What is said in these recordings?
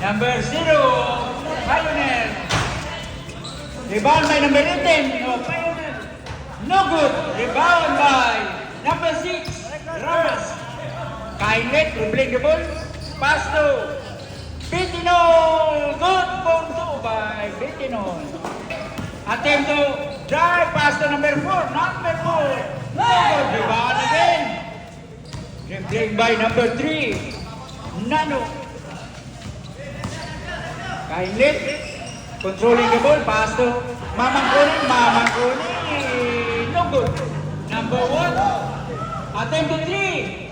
Number 0, Pioneer. Rebound by number 18, no, Pioneer. No good. Rebound by number 6, Ramas. Kindlet, dribbling the ball. Pass to Bitinol. Good for 2 by Bitinol. Attempt to drive pass to number 4. Number 4. No good. Rebound again. Dribbling by number 3. Nano. Kindlet. Controlling the ball. Pass to Mamang Kuning. No good. Number 1. Attempt to 3.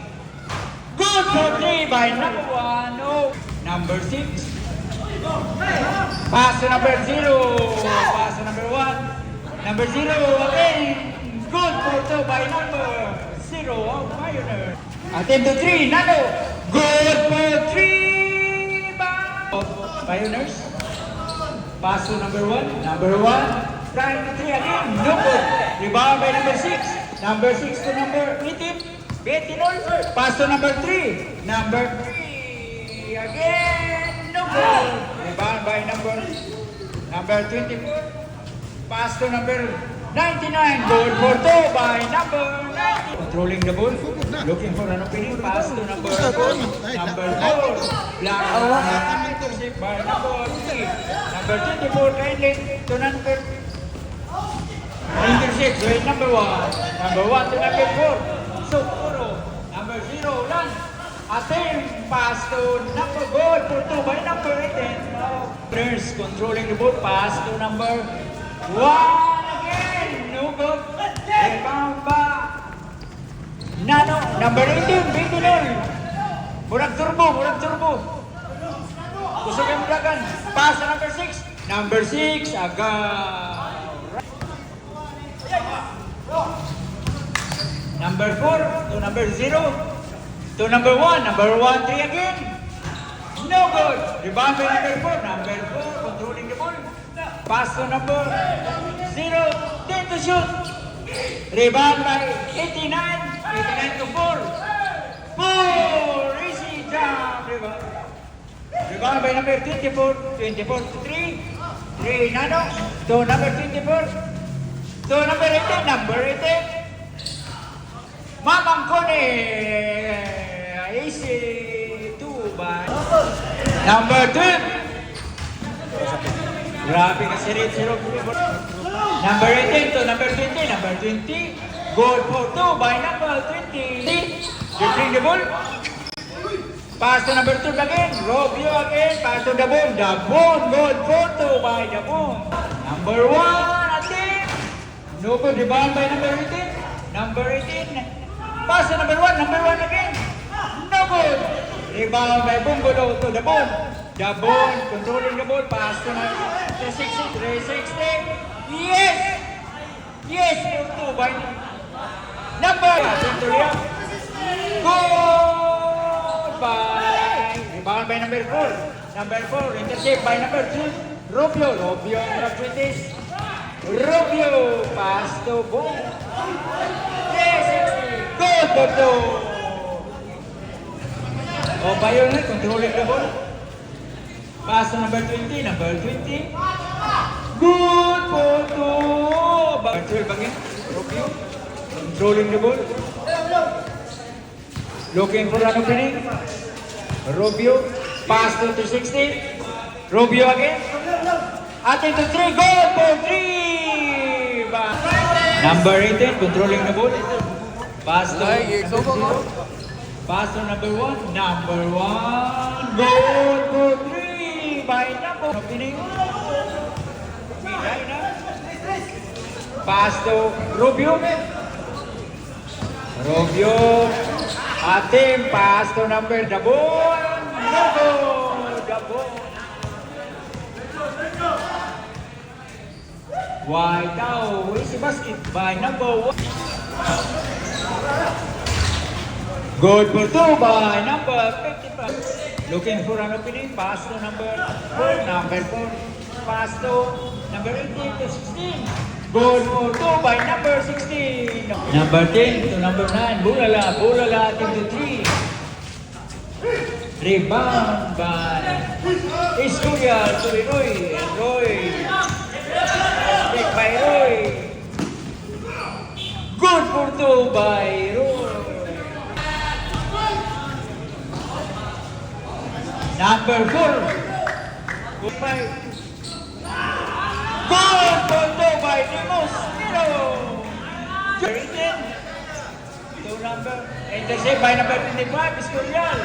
Good for 3 by number 1. No. Number 6. Pass to number 0. Pass to number 1. Number 0 again. Good for 2 by number 0 of Pioneer. Attempt to 3. Nano. Good for 3 by Pioneers. Pass to number 1. Number 1. Trying to 3 again. No good. Rebound by number 6. Number 6 to number 18. Bitinol. Pass to number 3. Number 3 again. No good. Rebound by number 24. Pass to number 99. Goal for 2 by number 90. Controlling the ball. Looking for an opening. Pass to number 4. Number 4. Black intercept by number 3. Number 24. Kindly to number intercept by number 1. Number 1 to number 4. Sukuro. Number 0, Lan. Attempt pass to number goal for 2 by number 18. Players controlling the ball. Pass to number 1 again. No good. Rebound ba? Nano. Number 18, Bitinol. Murag turbo. Gusto kayo mulagan. Pass to number 6. Number 6, agad. Number 4 to number 0 to number 1. Number 1, 3 again. No good. Rebound by number 4. Number 4 controlling the ball. Pass to number 0. 10 to shoot. Rebound by 89. 89 to 4. 4. Easy jump. Rebound by number 24. 24 to 3. 3 Nano to number 24. To number 18. Number 18. Mamang Kuning, easy 2 by number 12. Grabe kasi rin si Rob. Number 18 to number 20. Number 20. Goal for 2 by number 20. Dribbling the ball. Pass to number 2 again. Robio again. Pass to Dabon. Dabon. Goal for 2 by Dabon. Number 1. Attempt. No good. Rebound by number 18. Number 18. Pass to number 1. Number 1 again. No good. Rebound by Bungulo to Dabon. Dabon controlling the ball. Pass to number 360. 360. Yes. Yes. 2 by number. Good by. Rebound by number 4. Number 4. Intercept by number 2. Rubio. Rubio on the British. Rubio. Pass to Bong. 360. Good for 2. Oh, Pioneer controlling the ball. Pass to number 20. Number 20. Good for 2. Number 12 again. Rubio. Controlling the ball. Looking for an opening. Rubio. Pass to 360. Rubio again. Attempt to 3. Good for 3. Number 18. Controlling the ball. Pass to Pass to number 1. Number 1. Goal for 3 by number. Opening. Pass to Rubio. Rubio. Attempt. Pass to number Dabon. No goal. Dabon. White out. Easy basket by number 1. Good for 2 by number 55. Looking for an opening. Pass to number 4. Number 4. Pass to number 18 to 16. Goal for 2 by number 16. Number 10 to number 9. Bulala. Team to 3. Rebound by Royal to Roy. Roy. Break by Roy. Good for 2 by Roy. Number 4. Good by. Good for 2 by Dimos. Zero. Written. Two number. Intercept by number 25. Escorial.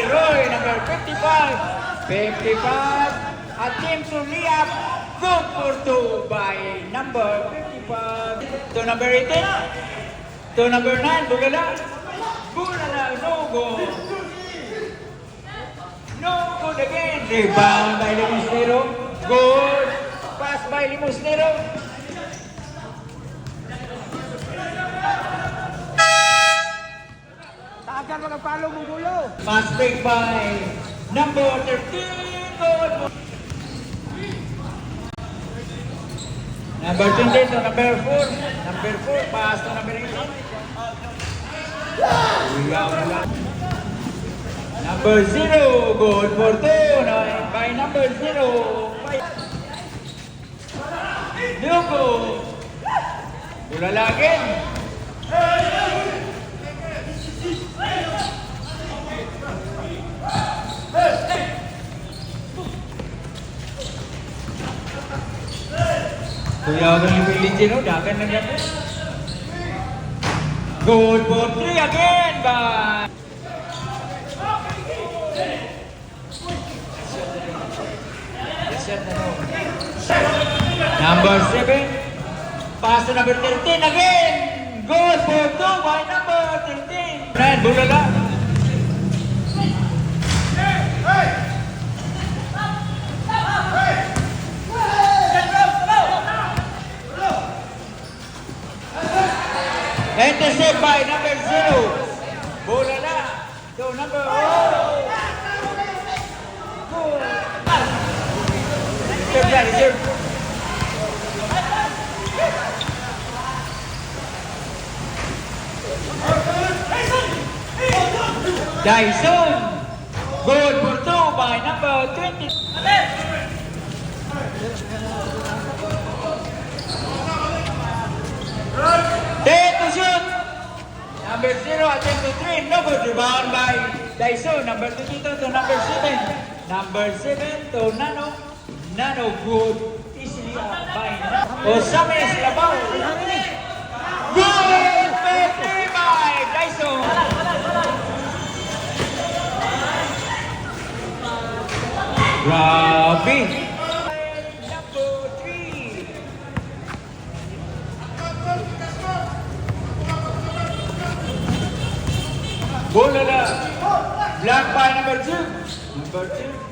Roy number 55. 55. Attempt to lay up. Good for 2 by number 55. To number 18. To number 9. Bulala. Bulala. No good. No good again. Rebound by Limosnero. Good. Pass by Limosnero. Tagan mga palo mong gulo. Pass break by number 13. Good. Number 20 to number 4. Number 4. Pass to number 18. Number 0. Good for 2. By number 0. No good. Bulala again. Kuya ako yung Pilipino, dagan lang yan. Good for 3 again, but... Number 7. Pass to number 13 again. Good for 2 by number 13. Brian Bulala. Intercept by number 0. Bulala to number 1. Reserve. Dyson. Good for 2 by number 20. Ten to shoot. Number 0 attempt to 3. No good. Rebound by Dyson. Number 22 to number 7. Number 7 to Nano. Nano good. Easily up by Osames Labaw. Good. 50 by Dyson. Grabe. Number 3. Bulala. Black by number 2. Number 2.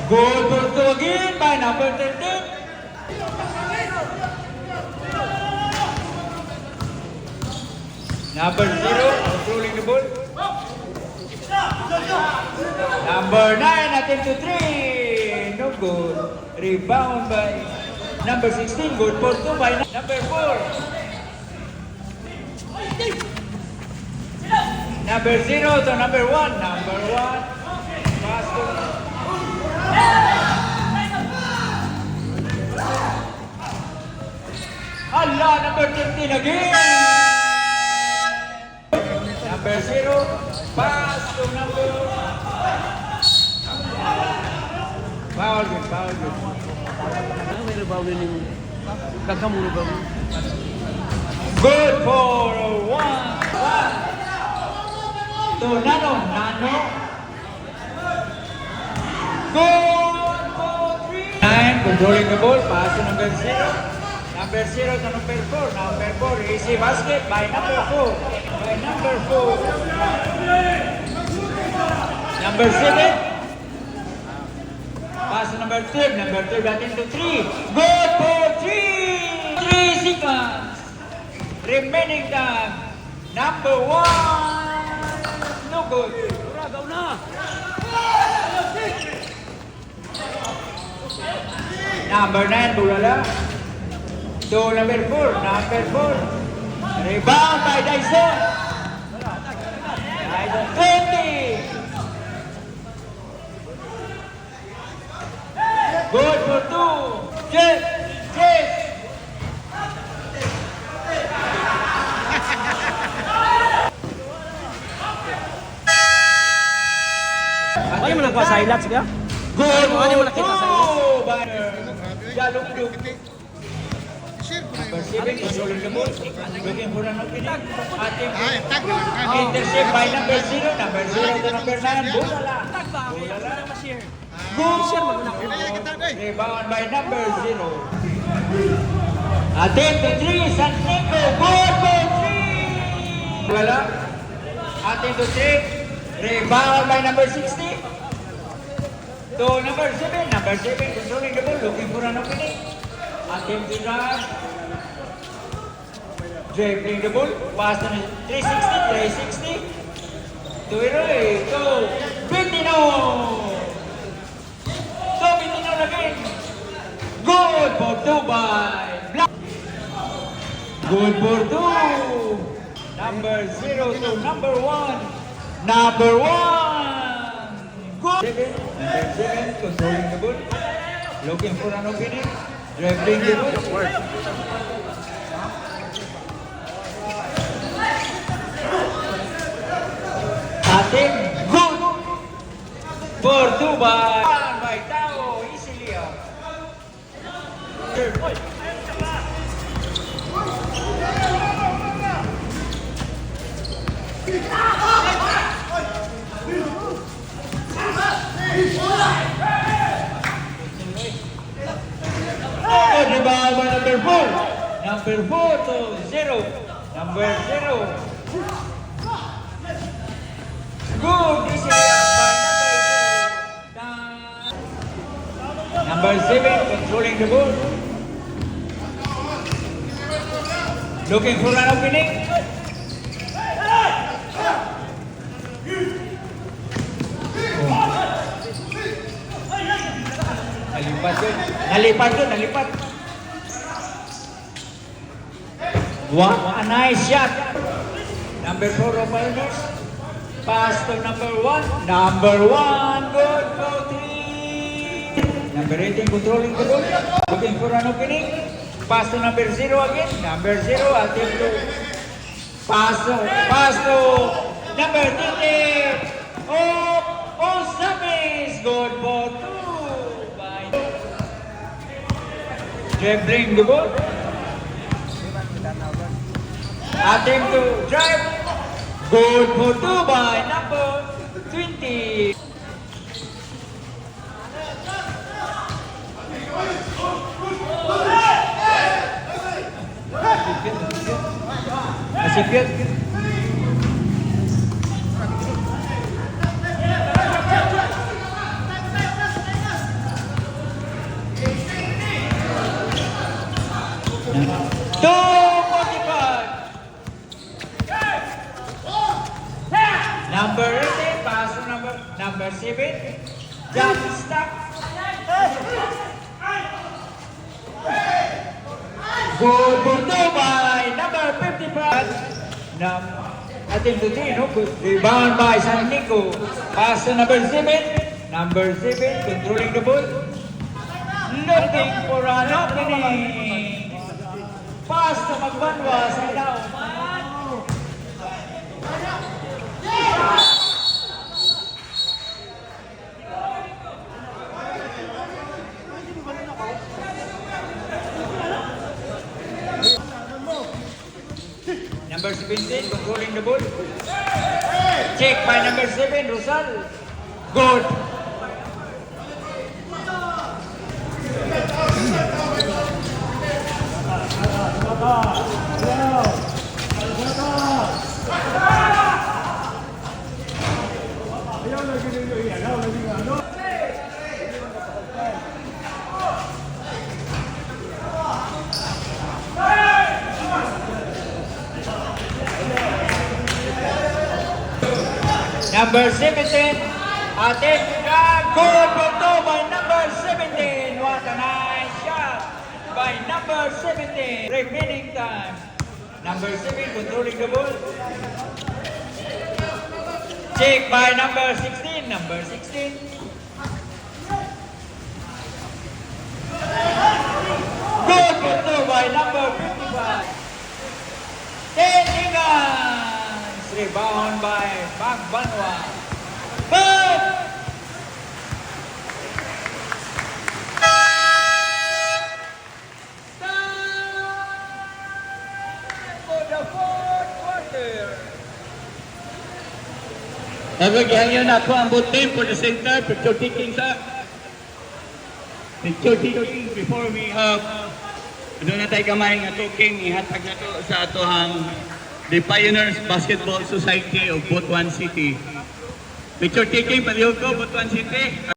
Good for 2 again by number 13. Number 0, controlling the ball. Number 9, attempt to 3. No good. Rebound by number 16. Good for 2 by number 4. Number 0 to number 1. Number 1. Pass to Allah, number 13 again. Number 0, pass to number... Foul good, foul good. May nabaw na yung kagamulo ba? Good for 1. To Nano. Nano. Good for 3. 9, controlling the ball, pass to number 0. Number 0 to number 4. Number 4, easy basket by number 4. By number 4. Number 7. Pass to number 3. Number 3 got into 3. Good for 3. 3 seconds. Remaining time. Number 1. No good. Ragaw na! Number 9, Bulala. To number 4. Number 4. Rebound by Dyson. Dyson Ano mo nagkuha sa highlights ka? Good Ano mo nakita sa to by Galugdug. Share ko na Number yun. 7, controlling the ball. Looking for an opening. Ating Ay, tag na lang. intercept by number 0. Number 0 to number 9. Bulala. Tag ba? Wala na ma-share. Good. Share mo na. Pinaya kita, day. Rebound by number 0. Attempt to 3. San Nico. Good for 3. Wala. Attempt to 3. Rebound by number 60. To number 7. Number 7 controlling the ball. Looking for an opening. Attempt to drive. Dribbling the ball. Pass to 360. To Eroy. To Bitino. To Bitino again. Good for 2 by Black. Good for 2. Number 0 to number 1. Number 1. Good. Number 7 controlling the ball. Looking for an opening. Dribbling the ball. Ating good for 2 by Tao Isilia. Good rebound by number 4. Number 4 to 0. Number 0. Good. This is by number 7 controlling the ball. Looking for an opening. Nalipat. What a nice shot. Number 4 of Pioneers. Pass to number 1. Number 1. Good for 3. Number 18 controlling the ball. Looking for an opening. Pass to number 0 again. Number 0 attempt to pass to number 30. Osamis. Good for 2 by dribbling the ball. Attempt to drive. Good for 2 by number 20. Nasipit. Number 18, pass to number 7. Jump stop. Good for 2 by number 55. Attempt to 3, no? Good rebound by San Nico. Pass to number 7. Number 7 controlling the ball. Looking for an opening. Pass to Magbanwa sa ilaw. Number 17 controlling the ball. Check by number 7, Rosal. Good. Number 17, attempt good for 2 by number 17. What a nice shot by number 17. Remaining time. Number 7 controlling the ball. Check by number 16. Number 16. Good for 2 by number 55. 10 Ingans. Rebound by Magbanwa. But Nagagihangyan ako ang both team for the center. Picture taking sa... Picture taking before we have... Doon na tayo kamay nga talking. Ihatag na to sa atohang the Pioneers Basketball Society of Butuan City. Picture taking, palihog ko, Butuan City.